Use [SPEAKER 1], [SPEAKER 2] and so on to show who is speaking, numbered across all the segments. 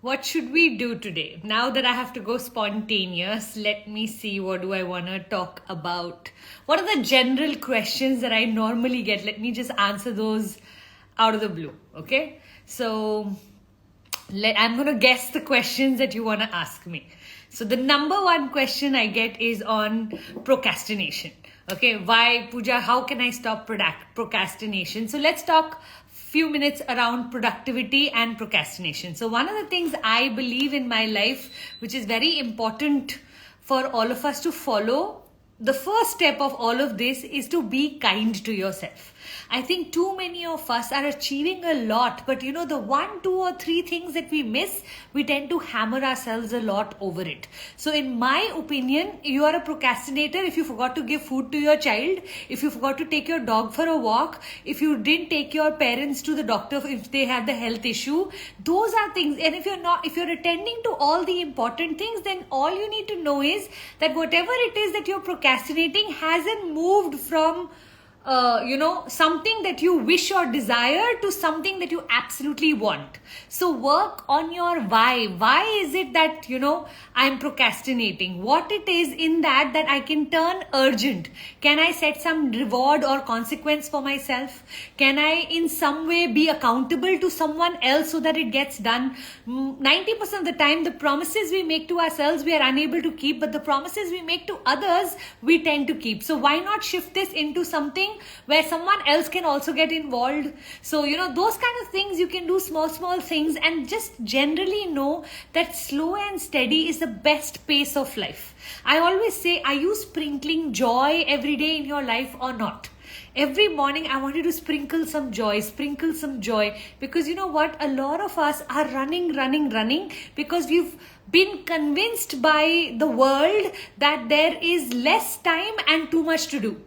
[SPEAKER 1] What should we do today? Now that I have to go spontaneous, let me see, what do I want to talk about? What are the general questions that I normally get? Let me just answer those out of the blue, okay? So I'm going to guess the questions that you want to ask me. So the number one question I get is on procrastination. Okay, why, Puja, how can I stop procrastination? So let's talk few minutes around productivity and procrastination. So one of the things I believe in my life, which is very important for all of us to follow, the first step of all of this is to be kind to yourself. I think too many of us are achieving a lot, but the 1, 2 or 3 things that we miss, we tend to hammer ourselves a lot over it. So in my opinion, you are a procrastinator if you forgot to give food to your child, if you forgot to take your dog for a walk, if you didn't take your parents to the doctor if they have the health issue. Those are things. And if you're attending to all the important things, then all you need to know is that whatever it is that you're procrastinating hasn't moved from something that you wish or desire to something that you absolutely want. So work on your why. Why is it that, I'm procrastinating? What it is in that I can turn urgent? Can I set some reward or consequence for myself? Can I in some way be accountable to someone else so that it gets done? 90% of the time, the promises we make to ourselves, we are unable to keep, but the promises we make to others, we tend to keep. So why not shift this into something where someone else can also get involved? So, those kind of things you can do, small things, and just generally know that slow and steady is the best pace of life. I always say, are you sprinkling joy every day in your life or not? Every morning, I want you to sprinkle some joy, because you know what? A lot of us are running because we've been convinced by the world that there is less time and too much to do.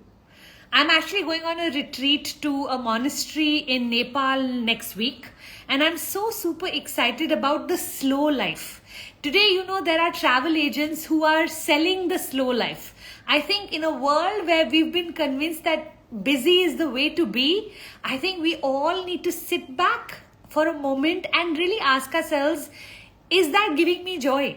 [SPEAKER 1] I'm actually going on a retreat to a monastery in Nepal next week, and I'm so super excited about the slow life. Today, there are travel agents who are selling the slow life. I think in a world where we've been convinced that busy is the way to be, I think we all need to sit back for a moment and really ask ourselves, is that giving me joy?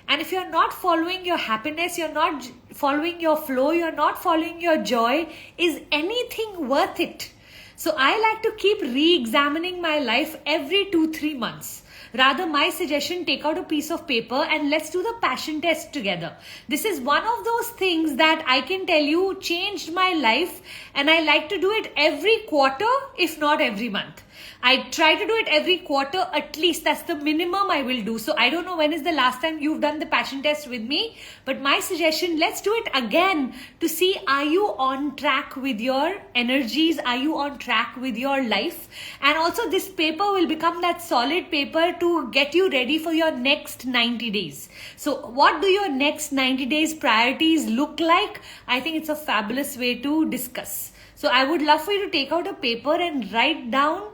[SPEAKER 1] And if you're not following your happiness, you're not following your flow, you're not following your joy, is anything worth it? So I like to keep re-examining my life every 2-3 months. Rather, my suggestion, take out a piece of paper and let's do the passion test together. This is one of those things that I can tell you changed my life, and I like to do it every quarter, if not every month. I try to do it every quarter at least. That's the minimum I will do. So I don't know when is the last time you've done the passion test with me, but my suggestion, let's do it again to see, are you on track with your energies? Are you on track with your life? And also this paper will become that solid paper to get you ready for your next 90 days. So what do your next 90 days priorities look like? I think it's a fabulous way to discuss. So I would love for you to take out a paper and write down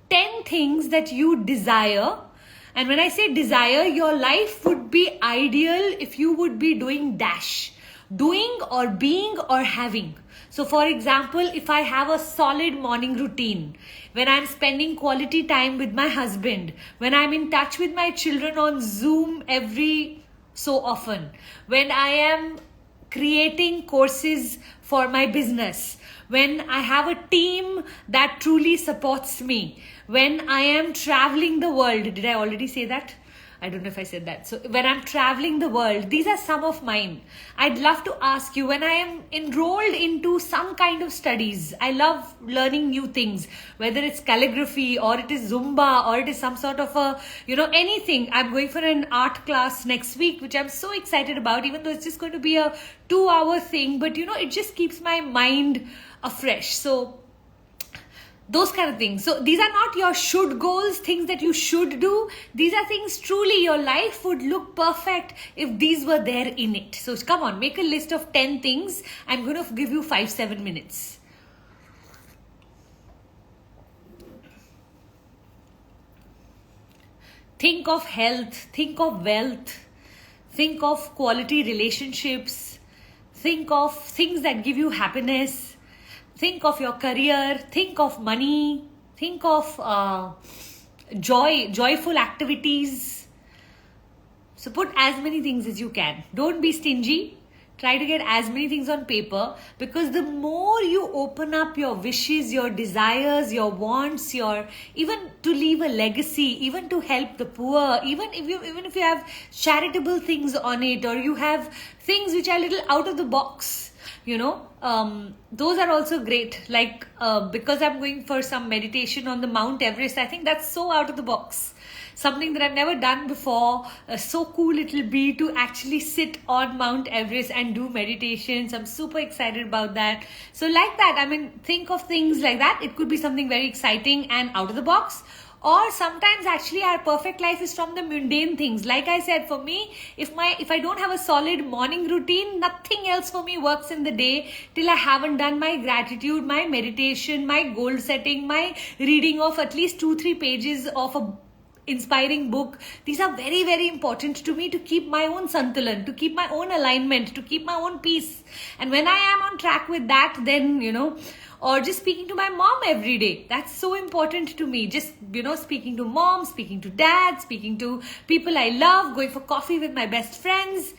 [SPEAKER 1] 10 things that you desire. And when I say desire, your life would be ideal if you would be doing dash. Doing or being or having. So for example, if I have a solid morning routine, when I'm spending quality time with my husband, when I'm in touch with my children on Zoom every so often, when I am creating courses for my business, when I have a team that truly supports me, when I am traveling the world. Did I already say that? I don't know if I said that. So when I'm traveling the world, these are some of mine. I'd love to ask you, when I am enrolled into some kind of studies, I love learning new things, whether it's calligraphy or it is Zumba or it is some sort of anything. I'm going for an art class next week, which I'm so excited about, even though it's just going to be a 2-hour thing, but it just keeps my mind afresh. So those kind of things. So these are not your should goals, things that you should do. These are things truly your life would look perfect if these were there in it. So come on, make a list of 10 things. I'm going to give you 5-7 minutes. Think of health, think of wealth, think of quality relationships, think of things that give you happiness. Think of your career, think of money, think of joyful activities. So put as many things as you can. Don't be stingy. Try to get as many things on paper, because the more you open up your wishes, your desires, your wants, your even to leave a legacy, even to help the poor, even if you have charitable things on it, or you have things which are a little out of the box, those are also great. Like because I'm going for some meditation on the Mount Everest, I think that's so out of the box. Something that I've never done before. So cool it'll be to actually sit on Mount Everest and do meditations. I'm super excited about that. So like that, I mean, think of things like that. It could be something very exciting and out of the box. Or sometimes actually our perfect life is from the mundane things. Like I said, for me, if I don't have a solid morning routine, nothing else for me works in the day till I haven't done my gratitude, my meditation, my goal setting, my reading of at least 2-3 pages of a inspiring book. These are very, very important to me to keep my own santulan, to keep my own alignment, to keep my own peace. And when I am on track with that, then, or just speaking to my mom every day. That's so important to me. Just, speaking to mom, speaking to dad, speaking to people I love, going for coffee with my best friends.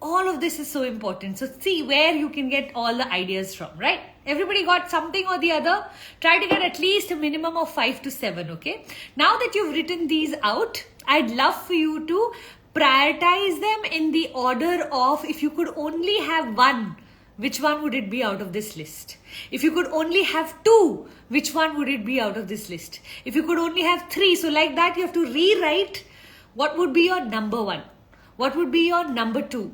[SPEAKER 1] All of this is so important. So see where you can get all the ideas from, right? Everybody got something or the other. Try to get at least a minimum of 5 to 7, okay? Now that you've written these out, I'd love for you to prioritize them in the order of, if you could only have one, which one would it be out of this list? If you could only have 2, which one would it be out of this list? If you could only have 3, so like that you have to rewrite what would be your number 1, what would be your number 2.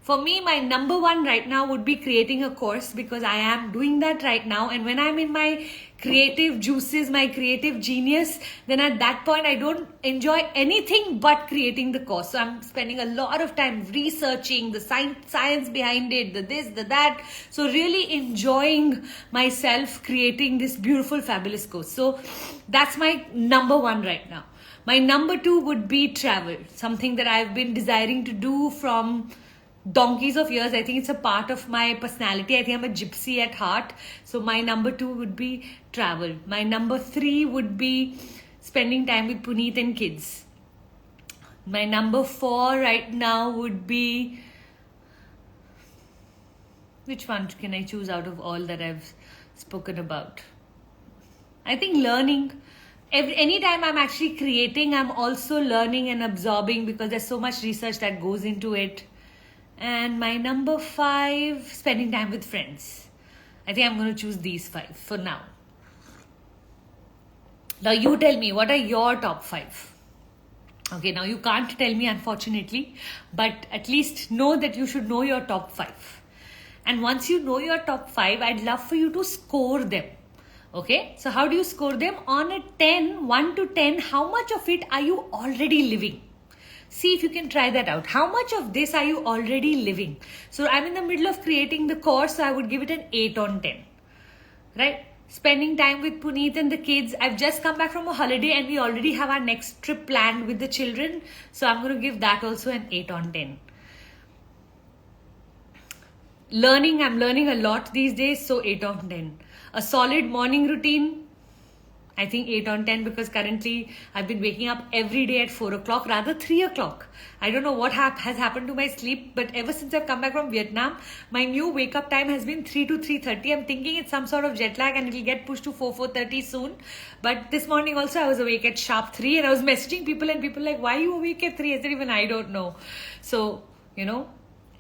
[SPEAKER 1] For me, my number 1 right now would be creating a course, because I am doing that right now. And when I'm in my creative juices, my creative genius, then at that point, I don't enjoy anything but creating the course. So I'm spending a lot of time researching the science behind it, the this, the that. So really enjoying myself creating this beautiful, fabulous course. So that's my number 1 right now. My number 2 would be travel, something that I've been desiring to do from donkeys of years. I think it's a part of my personality. I think I'm a gypsy at heart. So my number 2 would be travel. My number 3 would be spending time with Puneet and kids. My number 4 right now would be, which one can I choose out of all that I've spoken about? I think learning. Anytime I'm actually creating, I'm also learning and absorbing, because there's so much research that goes into it. And my number 5, spending time with friends. I think I'm going to choose these 5 for now. Now you tell me, what are your top 5? Okay, now you can't tell me, unfortunately, but at least know that you should know your top 5. And once you know your top 5, I'd love for you to score them. Okay, so how do you score them? On a 10, 1 to 10, how much of it are you already living? See if you can try that out. How much of this are you already living? So I'm in the middle of creating the course, so I would give it an 8 on 10. Right? Spending time with Puneet and the kids. I've just come back from a holiday and we already have our next trip planned with the children. So I'm going to give that also an 8 on 10. Learning, I'm learning a lot these days, so 8 on 10. A solid morning routine, I think 8 on 10, because currently I've been waking up every day at 4 o'clock, rather 3 o'clock. I don't know what has happened to my sleep, but ever since I've come back from Vietnam, my new wake up time has been 3 to 3:30. I'm thinking it's some sort of jet lag and it'll get pushed to 4:30 soon. But this morning also I was awake at sharp 3 and I was messaging people and people like, why are you awake at 3? I said, even I don't know. So,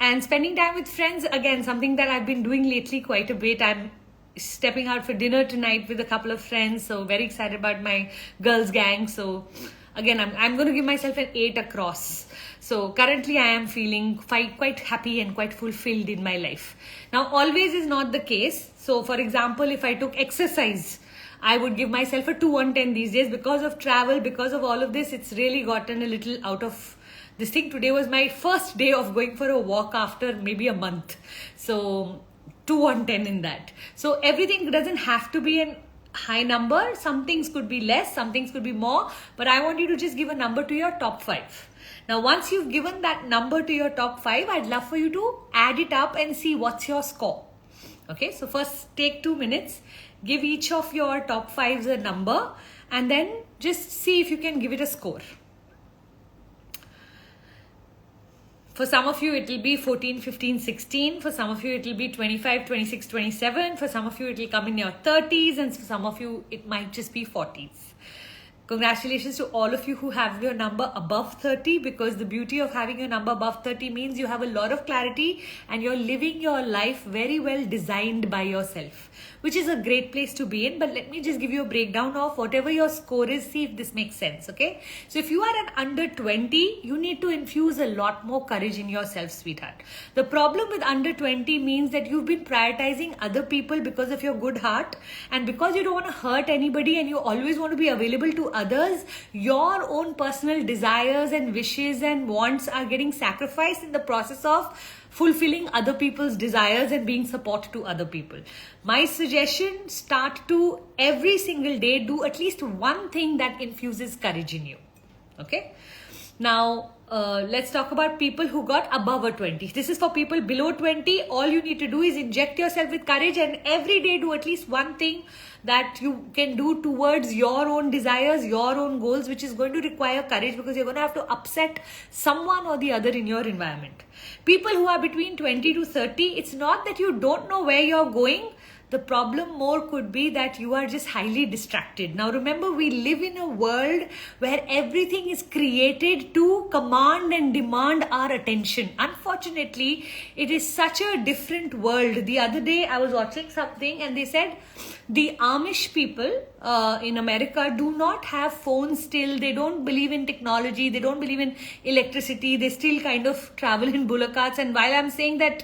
[SPEAKER 1] and spending time with friends, again, something that I've been doing lately quite a bit. I'm stepping out for dinner tonight with a couple of friends, so very excited about my girls gang. So again, I'm going to give myself an 8 across. So currently I am feeling quite happy and quite fulfilled in my life. Now always is not the case. So for example, if I took exercise, I would give myself a 2 on 10 these days. Because of travel, because of all of this, it's really gotten a little out of this thing. Today was my first day of going for a walk after maybe a month. So 2 on 10 in that. So everything doesn't have to be a high number. Some things could be less, some things could be more, but I want you to just give a number to your top 5. Now, once you've given that number to your top 5, I'd love for you to add it up and see what's your score. Okay, so first take 2 minutes, give each of your top 5s a number, and then just see if you can give it a score. For some of you, it will be 14, 15, 16. For some of you, it will be 25, 26, 27. For some of you, it will come in your 30s. And for some of you, it might just be 40s. Congratulations to all of you who have your number above 30, because the beauty of having your number above 30 means you have a lot of clarity and you're living your life very well designed by yourself, which is a great place to be in. But let me just give you a breakdown of whatever your score is, see if this makes sense, okay? So if you are an under 20, you need to infuse a lot more courage in yourself, sweetheart. The problem with under 20 means that you've been prioritizing other people because of your good heart, and because you don't want to hurt anybody and you always want to be available to others, your own personal desires and wishes and wants are getting sacrificed in the process of fulfilling other people's desires and being support to other people. My suggestion, start to every single day do at least one thing that infuses courage in you. Okay? Now, let's talk about people who got above a 20. This is for people below 20. All you need to do is inject yourself with courage and every day do at least one thing that you can do towards your own desires, your own goals, which is going to require courage, because you're going to have to upset someone or the other in your environment. People who are between 20 to 30, it's not that you don't know where you're going. The problem more could be that you are just highly distracted. Now remember, we live in a world where everything is created to command and demand our attention. Unfortunately, it is such a different world. The other day I was watching something and they said the Amish people in America do not have phones still. They don't believe in technology. They don't believe in electricity. They still kind of travel in bullock carts. And while I'm saying that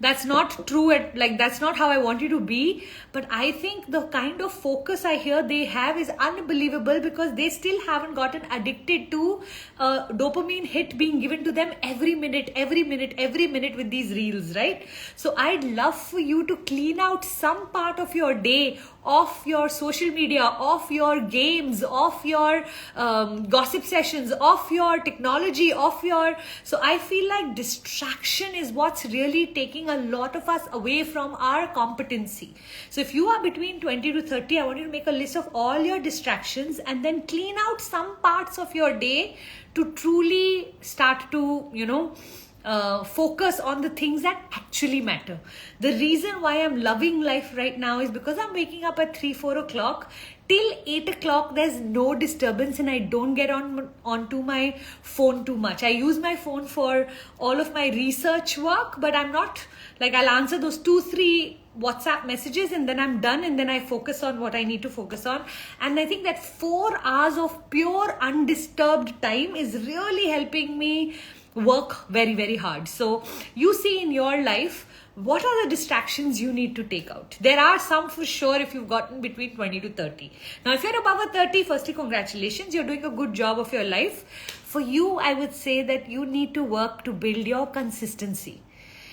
[SPEAKER 1] that's not true, that's not how I want you to be, but I think the kind of focus I hear they have is unbelievable, because they still haven't gotten addicted to dopamine hit being given to them every minute with these reels, right? So I'd love for you to clean out some part of your day, off your social media, off your games, off your gossip sessions, off your technology, so I feel like distraction is what's really taking a lot of us away from our competency. So if you are between 20 to 30, I want you to make a list of all your distractions and then clean out some parts of your day to truly start to, focus on the things that actually matter. The reason why I'm loving life right now is because I'm waking up at 3-4 o'clock. Till 8 o'clock, there's no disturbance and I don't get onto my phone too much. I use my phone for all of my research work, but I'm not, I'll answer those 2-3 WhatsApp messages and then I'm done, and then I focus on what I need to focus on. And I think that 4 hours of pure undisturbed time is really helping me work very, very hard. So you see in your life, what are the distractions you need to take out? There are some for sure if you've gotten between 20 to 30. Now, if you're above a 30, firstly, congratulations. You're doing a good job of your life. For you, I would say that you need to work to build your consistency.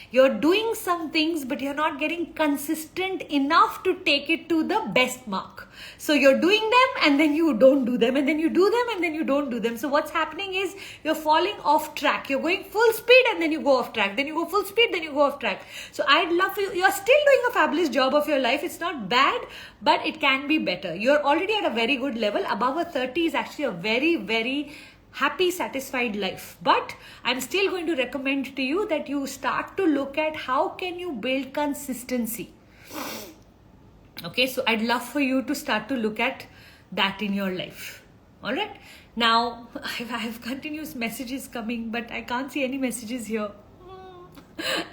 [SPEAKER 1] You're doing some things, but you're not getting consistent enough to take it to the best mark. So you're doing them and then you don't do them, and then you do them and then you don't do them. So what's happening is you're falling off track. You're going full speed and then you go off track. Then you go full speed, then you go off track. So I'd love for you. You're still doing a fabulous job of your life. It's not bad, but it can be better. You're already at a very good level. Above a 30 is actually a very, very happy, satisfied life. But I'm still going to recommend to you that you start to look at how can you build consistency. Okay, so I'd love for you to start to look at that in your life. All right. Now, I have continuous messages coming, but I can't see any messages here.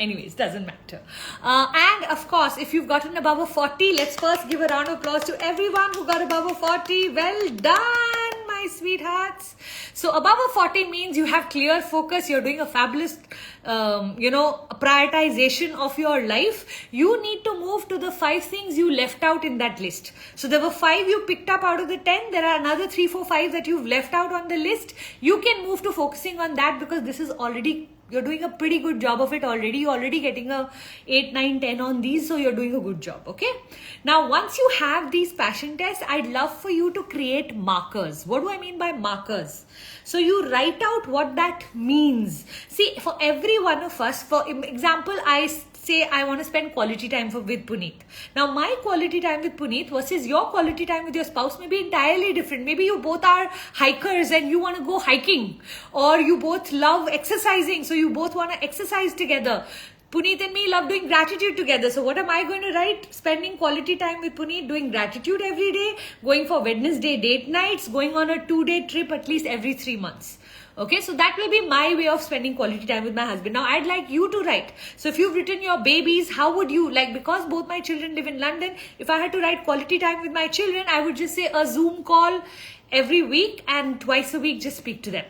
[SPEAKER 1] Anyways, doesn't matter. And of course, if you've gotten above a 40, let's first give a round of applause to everyone who got above a 40. Well done, my sweethearts. So above a 40 means you have clear focus. You're doing a fabulous, prioritization of your life. You need to move to the 5 things you left out in that list. So there were 5 you picked up out of the 10. There are another 3, 4, 5 that you've left out on the list. You can move to focusing on that, because this is already, you're doing a pretty good job of it already. You're already getting a 8, 9, 10 on these. So you're doing a good job. Okay. Now, once you have these passion tests, I'd love for you to create markers. What do I mean by markers? So you write out what that means. See, for every one of us, for example, I say I want to spend quality time with Puneet. Now, my quality time with Puneet versus your quality time with your spouse may be entirely different. Maybe you both are hikers and you want to go hiking, or you both love exercising, so you both want to exercise together. Puneet and me love doing gratitude together. So what am I going to write? Spending quality time with Puneet, doing gratitude every day, going for Wednesday date nights, going on a 2-day trip at least every 3 months. Okay, so that will be my way of spending quality time with my husband. Now, I'd like you to write. So if you've written your babies, how would you, like, because both my children live in London, if I had to write quality time with my children, I would just say a Zoom call every week and twice a week, just speak to them.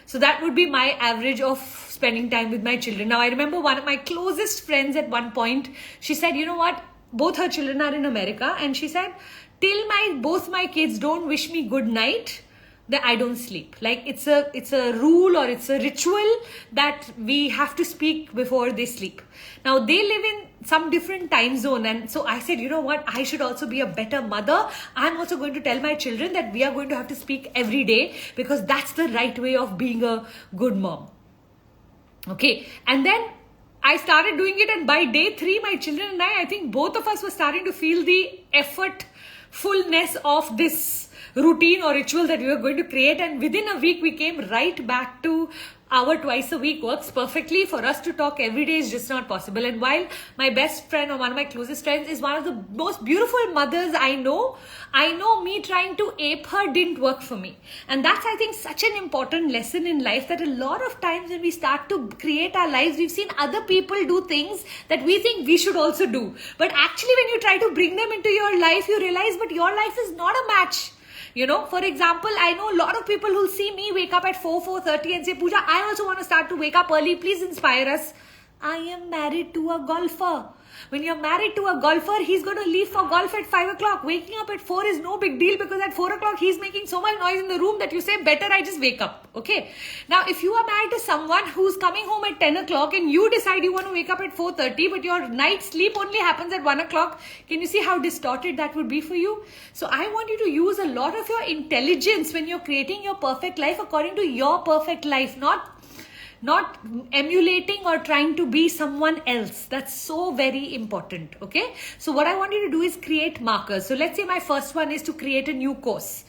[SPEAKER 1] So that would be my average of spending time with my children. Now, I remember one of my closest friends at one point, she said, you know what, both her children are in America, and she said, till both my kids don't wish me good night, that I don't sleep. Like, it's a rule, or it's a ritual that we have to speak before they sleep. Now, they live in some different time zone, and so I said, you know what, I should also be a better mother. I'm also going to tell my children that we are going to have to speak every day, because that's the right way of being a good mom. Okay, and then I started doing it, and by day 3, my children and I think both of us were starting to feel the effortfulness of this routine or ritual that we were going to create, and within a week we came right back to our twice a week works perfectly. For us to talk every day is just not possible. And while my best friend, or one of my closest friends, is one of the most beautiful mothers I know me trying to ape her didn't work for me. And that's, I think, such an important lesson in life, that a lot of times when we start to create our lives, we've seen other people do things that we think we should also do. But actually, when you try to bring them into your life, you realize, but your life is not a match. You know, for example, I know a lot of people who'll see me wake up at 4:30 and say, Puja, I also want to start to wake up early. Please inspire us. I am married to a golfer. When you're married to a golfer, he's going to leave for golf at 5 o'clock. Waking up at 4 is no big deal, because at 4 o'clock, he's making so much noise in the room that you say, better I just wake up. Okay. Now, if you are married to someone who's coming home at 10 o'clock and you decide you want to wake up at 4:30, but your night sleep only happens at 1 o'clock, can you see how distorted that would be for you? So I want you to use a lot of your intelligence when you're creating your perfect life according to your perfect life, not emulating or trying to be someone else. That's so very important. Okay, so what I want you to do is create markers. So let's say my first one is to create a new course.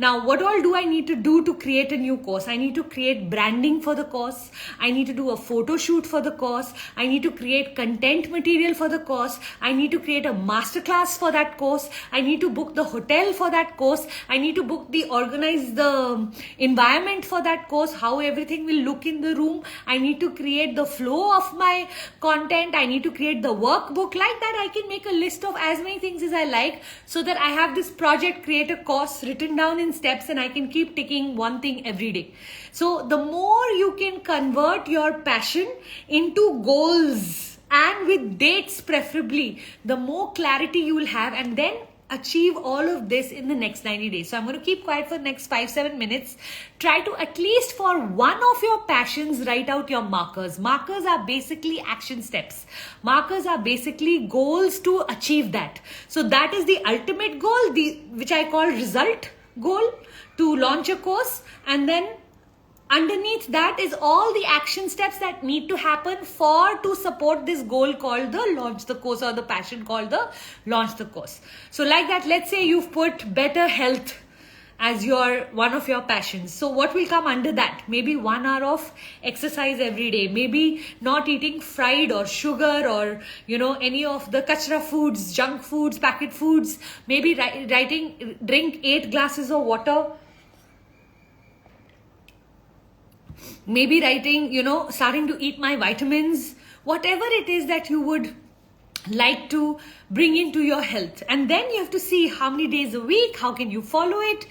[SPEAKER 1] Now, what all do I need to do to create a new course? I need to create branding for the course. I need to do a photo shoot for the course. I need to create content material for the course. I need to create a masterclass for that course. I need to book the hotel for that course. I need to organize the environment for that course, how everything will look in the room. I need to create the flow of my content. I need to create the workbook. Like that, I can make a list of as many things as I like, so that I have this project, create a course written down in steps, and I can keep ticking one thing every day. So the more you can convert your passion into goals, and with dates preferably, the more clarity you will have, and then achieve all of this in the next 90 days. So I'm going to keep quiet for the next 5-7 minutes. Try to, at least for one of your passions, write out your markers. Markers are basically action steps. Markers are basically goals to achieve that. So that is the ultimate goal, which I call result goal, to launch a course, and then underneath that is all the action steps that need to happen to support this goal called the launch the course, or the passion called the launch the course. So like that, let's say you've put better health as one of your passions. So what will come under that? Maybe 1 hour of exercise every day. Maybe not eating fried or sugar, or any of the kachra foods, junk foods, packet foods. Maybe drink 8 glasses of water. Maybe starting to eat my vitamins. Whatever it is that you would like to bring into your health. And then you have to see how many days a week, how can you follow it.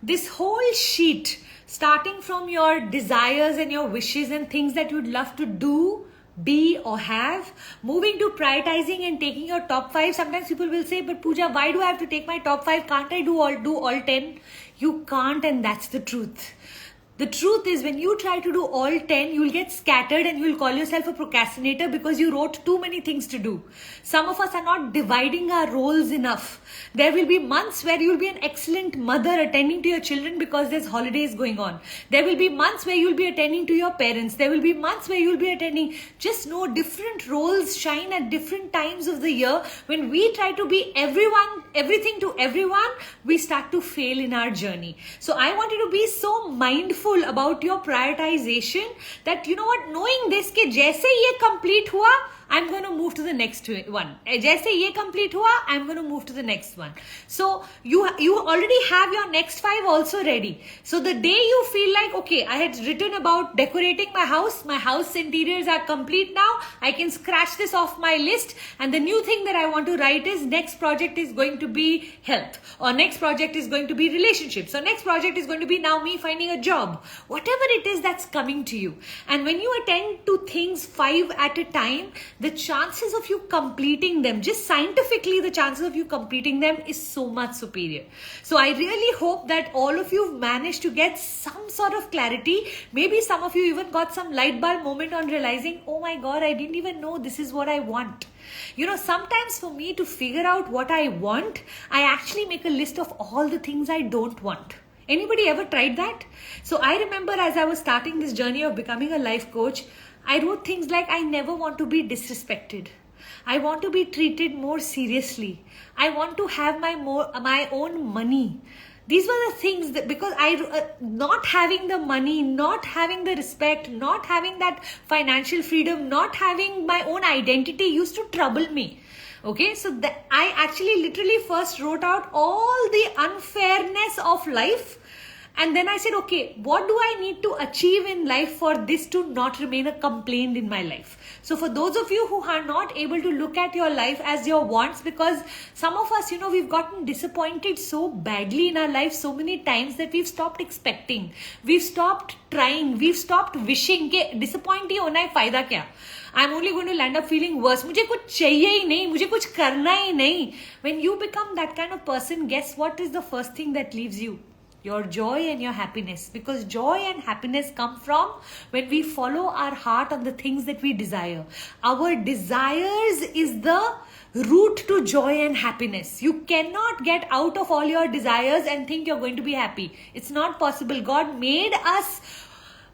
[SPEAKER 1] This whole sheet, starting from your desires and your wishes and things that you'd love to do, be, or have, moving to prioritizing and taking your top 5. Sometimes people will say, but Puja, why do I have to take my top 5? Can't I do all 10? You can't, and that's the truth. The truth is, when you try to do all 10, you'll get scattered and you'll call yourself a procrastinator because you wrote too many things to do. Some of us are not dividing our roles enough. There will be months where you'll be an excellent mother attending to your children because there's holidays going on. There will be months where you'll be attending to your parents. There will be months where you'll be attending. Just know different roles shine at different times of the year. When we try to be everything to everyone, we start to fail in our journey. So I want you to be so mindful about your prioritization that, you know what, knowing this कि जैसे ये complete हुआ, I'm going to move to the next one. जैसे ये complete हुआ, I'm going to move to the next one. So you already have your next 5 also ready. So the day you feel like, okay, I had written about decorating my house interiors are complete now, I can scratch this off my list, and the new thing that I want to write is next project is going to be health, or next project is going to be relationships, or next project is going to be now me finding a job. Whatever it is that's coming to you. And when you attend to things 5 at a time, the chances of you completing them, just scientifically, the chances of you completing them is so much superior. So I really hope that all of you managed to get some sort of clarity. Maybe some of you even got some light bulb moment on realizing, oh my God, I didn't even know this is what I want. You know, sometimes for me to figure out what I want, I actually make a list of all the things I don't want. Anybody ever tried that? So I remember as I was starting this journey of becoming a life coach, I wrote things like, I never want to be disrespected. I want to be treated more seriously. I want to have my own money. These were the things that, because not having the money, not having the respect, not having that financial freedom, not having my own identity used to trouble me. Okay, so I actually literally first wrote out all the unfairness of life. And then I said, okay, what do I need to achieve in life for this to not remain a complaint in my life? So for those of you who are not able to look at your life as your wants, because some of us, we've gotten disappointed so badly in our life so many times that we've stopped expecting. We've stopped trying. We've stopped wishing. कि disappoint ही होना है, फायदा क्या? I'm only going to land up feeling worse. मुझे कुछ चाहिए ही नहीं, मुझे कुछ करना ही नहीं. When you become that kind of person, guess what is the first thing that leaves you? Your joy and your happiness. Because joy and happiness come from when we follow our heart on the things that we desire. Our desires is the route to joy and happiness. You cannot get out of all your desires and think you're going to be happy. It's not possible. God made us.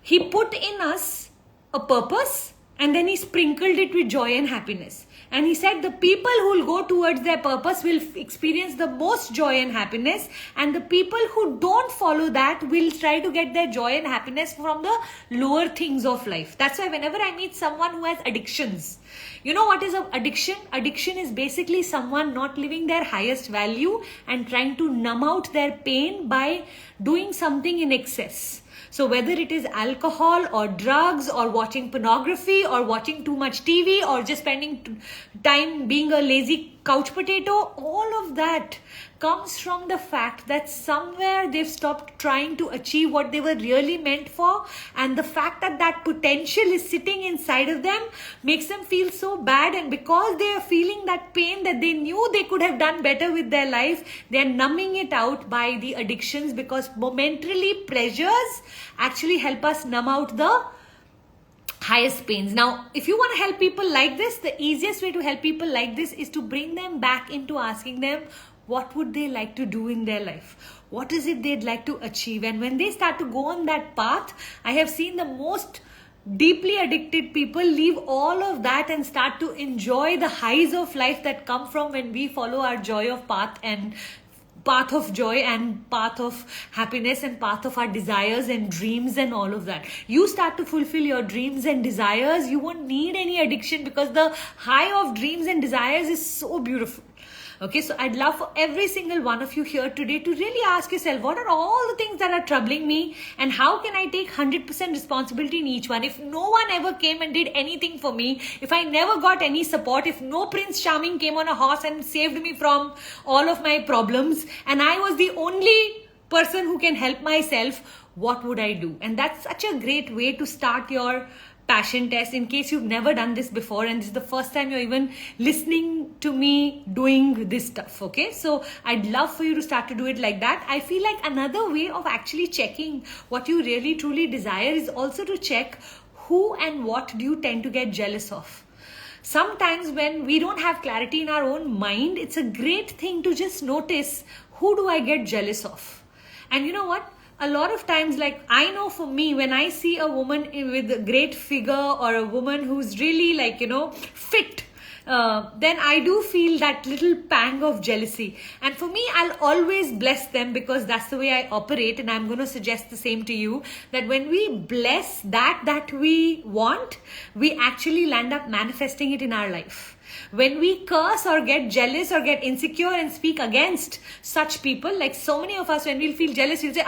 [SPEAKER 1] He put in us a purpose and then He sprinkled it with joy and happiness. And He said the people who will go towards their purpose will experience the most joy and happiness, and the people who don't follow that will try to get their joy and happiness from the lower things of life. That's why whenever I meet someone who has addictions, you know what is an addiction? Addiction is basically someone not living their highest value and trying to numb out their pain by doing something in excess. So whether it is alcohol or drugs or watching pornography or watching too much TV or just spending time being a lazy couch potato, all of that comes from the fact that somewhere they've stopped trying to achieve what they were really meant for, and the fact that that potential is sitting inside of them makes them feel so bad, and because they are feeling that pain that they knew they could have done better with their life, they are numbing it out by the addictions, because momentarily pleasures actually help us numb out the highest pains. Now, if you want to help people like this, the easiest way to help people like this is to bring them back into asking them, what would they like to do in their life? What is it they'd like to achieve? And when they start to go on that path, I have seen the most deeply addicted people leave all of that and start to enjoy the highs of life that come from when we follow our joy of path and path of joy and path of happiness and path of our desires and dreams and all of that. You start to fulfill your dreams and desires, you won't need any addiction, because the high of dreams and desires is so beautiful. Okay, so I'd love for every single one of you here today to really ask yourself, what are all the things that are troubling me, and how can I take 100% responsibility in each one? If no one ever came and did anything for me, if I never got any support, if no Prince Charming came on a horse and saved me from all of my problems, and I was the only person who can help myself, what would I do? And that's such a great way to start your passion test in case you've never done this before and this is the first time you're even listening to me doing this stuff. Okay, so I'd love for you to start to do it like that. I feel like another way of actually checking what you really truly desire is also to check who and what do you tend to get jealous of. Sometimes when we don't have clarity in our own mind, it's a great thing to just notice, who do I get jealous of? And you know what? A lot of times, like I know for me, when I see a woman with a great figure or a woman who's really like, fit, then I do feel that little pang of jealousy. And for me, I'll always bless them because that's the way I operate. And I'm going to suggest the same to you, that when we bless that we want, we actually land up manifesting it in our life. When we curse or get jealous or get insecure and speak against such people, like so many of us, when we'll feel jealous, we'll say,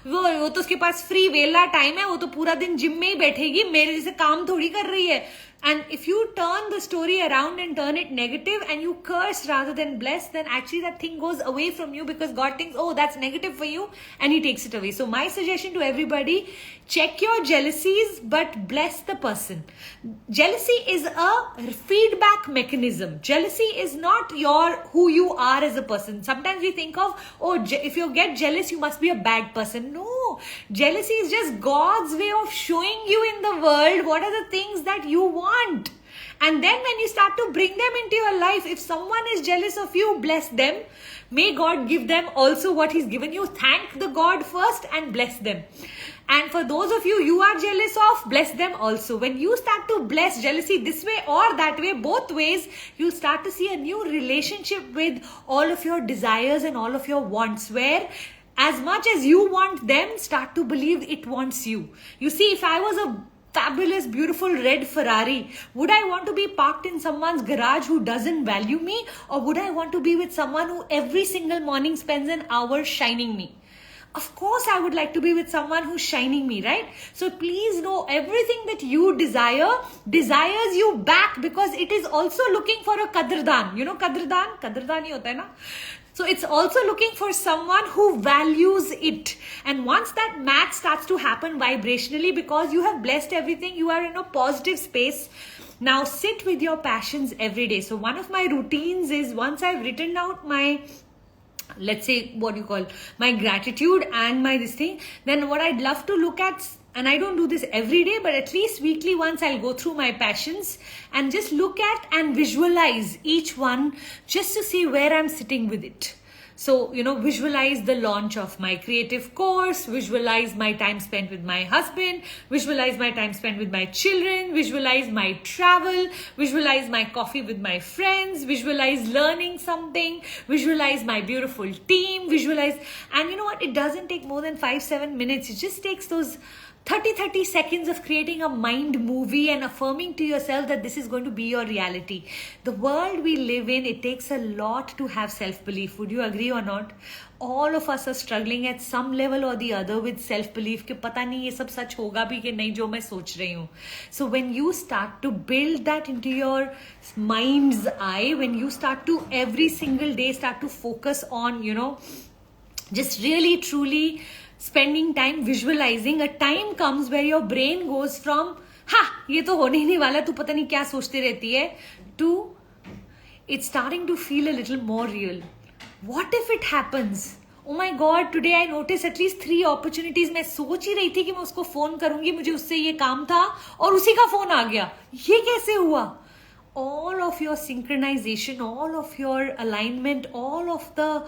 [SPEAKER 1] वो तो उसके पास free वेला time है, वो तो पूरा दिन gym में ही बैठेगी, मेरे जैसे काम थोड़ी कर रही है. And if you turn the story around and turn it negative and you curse rather than bless, then actually that thing goes away from you because God thinks, oh, that's negative for you, and He takes it away. So my suggestion to everybody, check your jealousies but bless the person. Jealousy is a feedback mechanism. Jealousy is not who you are as a person. Sometimes we think of, if you get jealous, you must be a bad person. No, jealousy is just God's way of showing you in the world what are the things that you want. And then when you start to bring them into your life, if someone is jealous of you, bless them. May God give them also what He's given you. Thank the God first and bless them. And for those of you are jealous of, bless them also. When you start to bless jealousy this way or that way, both ways, you'll start to see a new relationship with all of your desires and all of your wants, where as much as you want them, start to believe it wants you. You see, if I was a fabulous, beautiful red Ferrari, would I want to be parked in someone's garage who doesn't value me? Or would I want to be with someone who every single morning spends an hour shining me? Of course, I would like to be with someone who's shining me, right? So please know, everything that you desires you back, because it is also looking for a kadrdan. You know kadrdan? Kadrdan hi hota hai na? So it's also looking for someone who values it. And once that match starts to happen vibrationally, because you have blessed everything, you are in a positive space. Now sit with your passions every day. So one of my routines is, once I've written out my, let's say, my gratitude and my this thing, then what I'd love to look at, and I don't do this every day, but at least weekly once, I'll go through my passions and just look at and visualize each one just to see where I'm sitting with it. So, visualize the launch of my creative course, visualize my time spent with my husband, visualize my time spent with my children, visualize my travel, visualize my coffee with my friends, visualize learning something, visualize my beautiful team, visualize. And you know what? It doesn't take more than 5-7 minutes. It just takes those 30 seconds of creating a mind movie and affirming to yourself that this is going to be your reality. The world we live in, it takes a lot to have self-belief. Would you agree or not? All of us are struggling at some level or the other with self-belief कि पता नहीं ये सब सच होगा भी कि नहीं जो मैं सोच रही हूँ. So when you start to build that into your mind's eye, when you start to every single day start to focus on, just really truly spending time visualizing, a time comes where your brain goes from ये तो होने ही नहीं वाला, तू पता नहीं क्या सोचती रहती है, to it's starting to feel a little more real. What if it happens? Oh my God, today I noticed at least 3 opportunities. मैं सोच ही रही थी कि मैं उसको फोन करूंगी, मुझे उससे ये काम था और उसी का फोन आ गया. ये कैसे हुआ? All of your synchronization, all of your alignment, all of the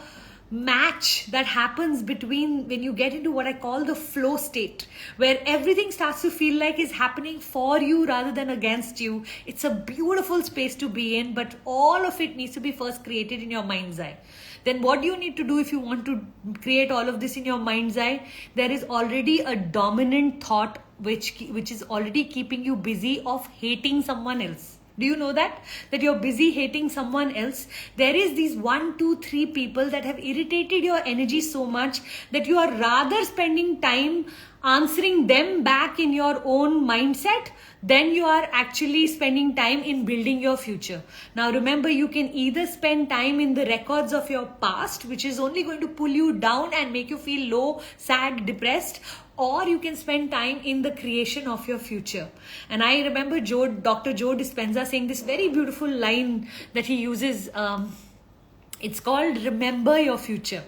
[SPEAKER 1] match that happens between when you get into what I call the flow state, where everything starts to feel like is happening for you rather than against you. It's a beautiful space to be in, but all of it needs to be first created in your mind's eye. Then what do you need to do if you want to create all of this in your mind's eye? There is already a dominant thought which is already keeping you busy of hating someone else. Do you know that you're busy hating someone else? There is these 1, 2, 3 people that have irritated your energy so much that you are rather spending time answering them back in your own mindset, then you are actually spending time in building your future. Now remember, you can either spend time in the records of your past, which is only going to pull you down and make you feel low, sad, depressed, or you can spend time in the creation of your future. And I remember Dr. Joe Dispenza saying this very beautiful line that he uses. It's called remember your future.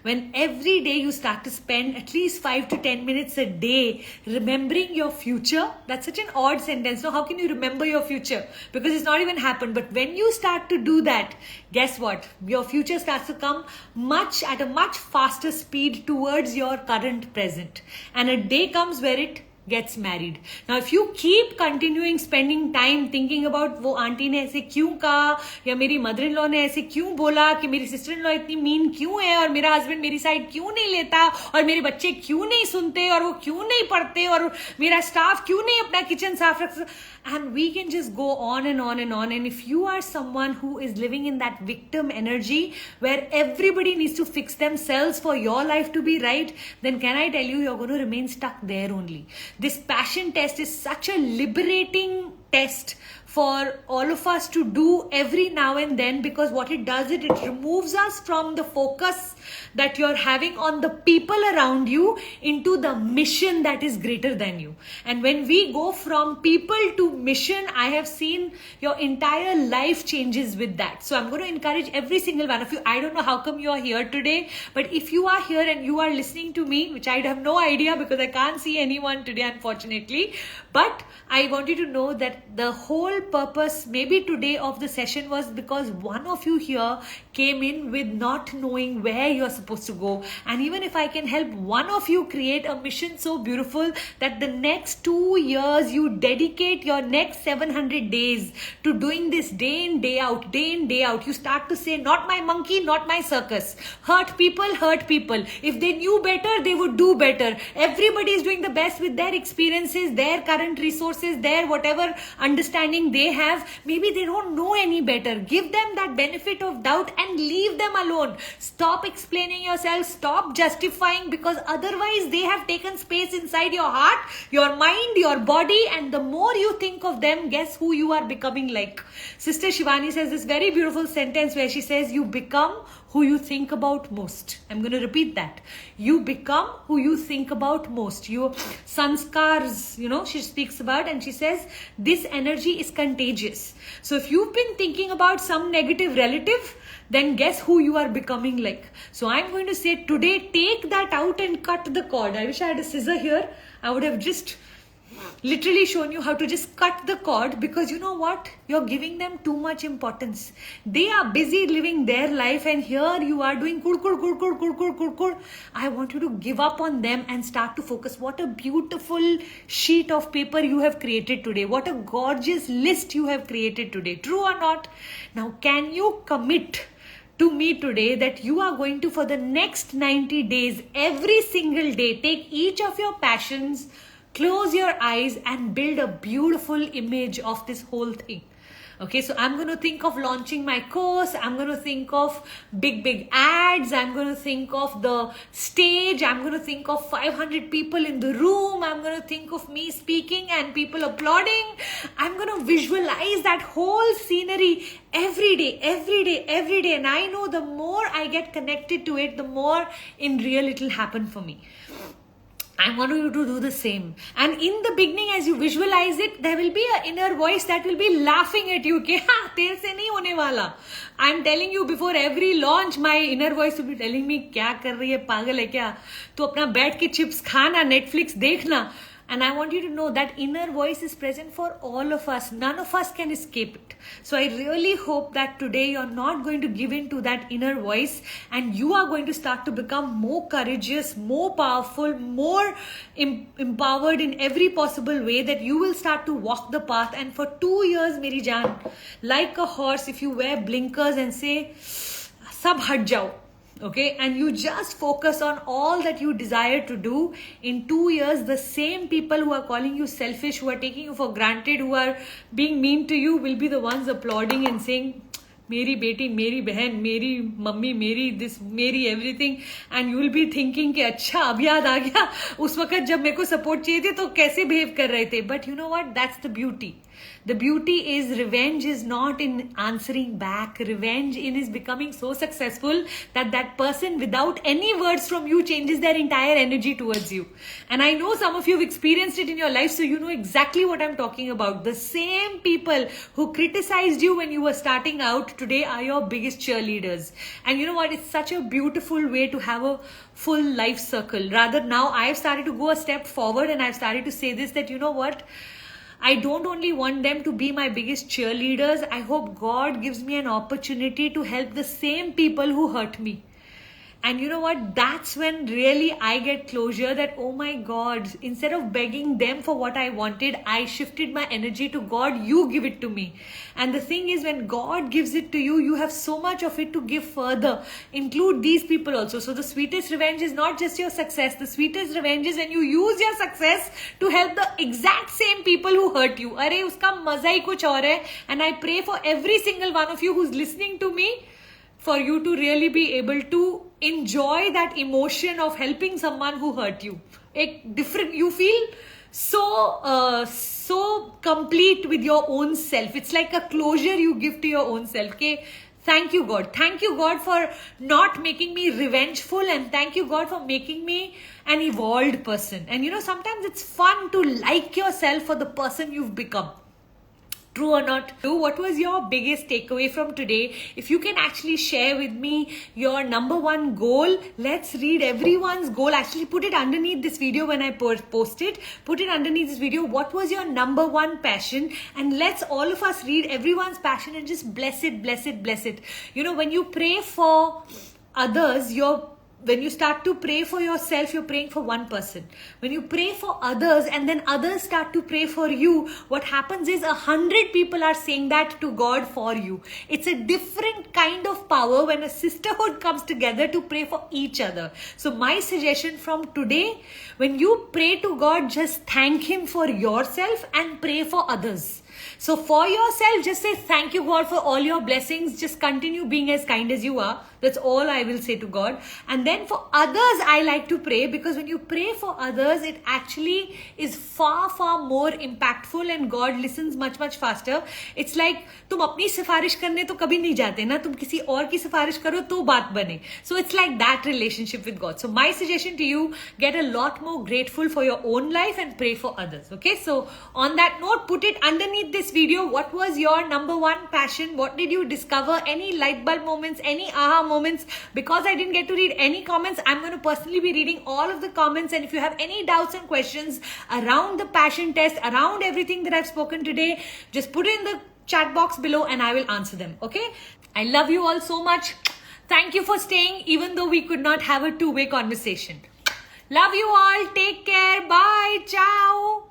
[SPEAKER 1] When every day you start to spend at least 5 to 10 minutes a day remembering your future, that's such an odd sentence. So how can you remember your future? Because it's not even happened. But when you start to do that, guess what? Your future starts to come at a much faster speed towards your current present. And a day comes where it gets married. Now if you keep continuing spending time thinking about वो aunty ने ऐसे क्यों कहा, या मेरी mother in law ने ऐसे क्यों बोला, कि मेरी सिस्टर इन लॉ इतनी मीन क्यों है, और मेरा हस्बैंड मेरी साइड क्यों नहीं लेता, और मेरे बच्चे क्यों नहीं सुनते, और वो क्यों नहीं पढ़ते, और मेरा स्टाफ क्यों नहीं अपना किचन साफ रख, and we can just go on and on and on. And if you are someone who is living in that victim energy where everybody needs to fix themselves for your life to be right, then can I tell you, you're going to remain stuck there only. This passion test is such a liberating test for all of us to do every now and then, because what it does, it removes us from the focus that you're having on the people around you into the mission that is greater than you. And when we go from people to mission, I have seen your entire life changes with that. So I'm going to encourage every single one of you. I don't know how come you are here today, but if you are here and you are listening to me, which I have no idea because I can't see anyone today, unfortunately, but I want you to know that the whole purpose maybe today of the session was because one of you here came in with not knowing where you're supposed to go. And even if I can help one of you create a mission so beautiful that the next 2 years you dedicate your next 700 days to doing this day in, day out, day in, day out. You start to say, not my monkey, not my circus. Hurt people, hurt people. If they knew better, they would do better. Everybody is doing the best with their experiences, their current resources, their whatever understanding they have. Maybe they don't know any better. Give them that benefit of doubt and leave them alone. Stop explaining yourself. Stop justifying, because otherwise they have taken space inside your heart, your mind, your body, and the more you think of them, guess who you are becoming like. Sister Shivani says this very beautiful sentence where she says, you become who you think about most. I'm going to repeat that. You become who you think about most. Your sanskars, she speaks about, and she says this energy is contagious. So if you've been thinking about some negative relative, then guess who you are becoming like. So I'm going to say today, take that out and cut the cord. I wish I had a scissor here. I would have just literally shown you how to just cut the cord, because you know what? You're giving them too much importance. They are busy living their life, and here you are doing kur. I want you to give up on them and start to focus. What a beautiful sheet of paper you have created today. What a gorgeous list you have created today. True or not? Now, can you commit to me today that you are going to, for the next 90 days, every single day, take each of your passions, close your eyes, and build a beautiful image of this whole thing. Okay, so I'm going to think of launching my course. I'm going to think of big ads. I'm going to think of the stage. I'm going to think of 500 people in the room. I'm going to think of me speaking and people applauding. I'm going to visualize that whole scenery every day. And I know the more I get connected to it, the more in real it will happen for me. I want you to do the same. And in the beginning, as you visualize it, there will be an inner voice that will be laughing at you. Ke, tere se nahi hone wala. I'm telling you, before every launch, my inner voice will be telling me, kya kar rahi hai, pagal hai kya? Tu apna baith ke chips khana, Netflix dekhna. And I want you to know that inner voice is present for all of us. None of us can escape it. So I really hope that today you're not going to give in to that inner voice, and you are going to start to become more courageous, more powerful, more empowered in every possible way, that you will start to walk the path. And for 2 years, Meri Jaan, like a horse, if you wear blinkers and say, sab hat jao. Okay, and you just focus on all that you desire to do, in 2 years, the same people who are calling you selfish, who are taking you for granted, who are being mean to you, will be the ones applauding and saying, मेरी बेटी, मेरी बहन, मेरी mummy, मेरी this, मेरी everything, and you will be thinking कि अच्छा अब याद आ गया उस वक्त जब मेरे को सपोर्ट चाहिए थे तो कैसे बिहेव कर रहे थे. But you know what, that's the beauty. The beauty is revenge is not in answering back. Revenge in is becoming so successful that that person without any words from you changes their entire energy towards you. And I know some of you have experienced it in your life, so you know exactly what I'm talking about. The same people who criticized you when you were starting out today are your biggest cheerleaders. And you know what? It's such a beautiful way to have a full life circle. Rather, now I've started to go a step forward and I've started to say this, that you know what? I don't only want them to be my biggest cheerleaders. I hope God gives me an opportunity to help the same people who hurt me. And you know what? That's when really I get closure that, oh my God, instead of begging them for what I wanted, I shifted my energy to God, you give it to me. And the thing is, when God gives it to you, you have so much of it to give further. Include these people also. So the sweetest revenge is not just your success. The sweetest revenge is when you use your success to help the exact same people who hurt you. Arey, uska maza hi kuch aur hai. And I pray for every single one of you who's listening to me, for you to really be able to enjoy that emotion of helping someone who hurt you. You feel so complete with your own self. It's like a closure you give to your own self. Okay, thank you God. Thank you God for not making me revengeful, and thank you God for making me an evolved person. And you know, sometimes it's fun to like yourself for the person you've become. True or not true? What was your biggest takeaway from today? If you can actually share with me your number one goal, let's read everyone's goal. Actually, put it underneath this video when I post it. Put it underneath this video. What was your number one passion? And let's all of us read everyone's passion and just bless it, bless it, bless it. You know, when you pray for others, when you start to pray for yourself, you're praying for one person. When you pray for others and then others start to pray for you, what happens is 100 people are saying that to God for you. It's a different kind of power when a sisterhood comes together to pray for each other. So my suggestion from today, when you pray to God, just thank Him for yourself and pray for others. So for yourself, just say thank you God for all your blessings. Just continue being as kind as you are. That's all I will say to God. And then for others, I like to pray, because when you pray for others, it actually is far, far more impactful and God listens much, much faster. It's like तुम अपनी सिफारिश करने तो कभी नहीं जाते ना, तुम किसी और की सिफारिश करो तो बात बने. So it's like that relationship with God. So my suggestion to you, get a lot more grateful for your own life and pray for others. Okay, so on that note, put it underneath this video. What was your number one passion? What did you discover? Any light bulb moments, any aha moments? Because I didn't get to read any comments, I'm going to personally be reading all of the comments. And if you have any doubts and questions around the passion test, around everything that I've spoken today, just put it in the chat box below and I will answer them. Okay, I love you all so much. Thank you for staying, even though we could not have a two-way conversation. Love you all. Take care. Bye. Ciao.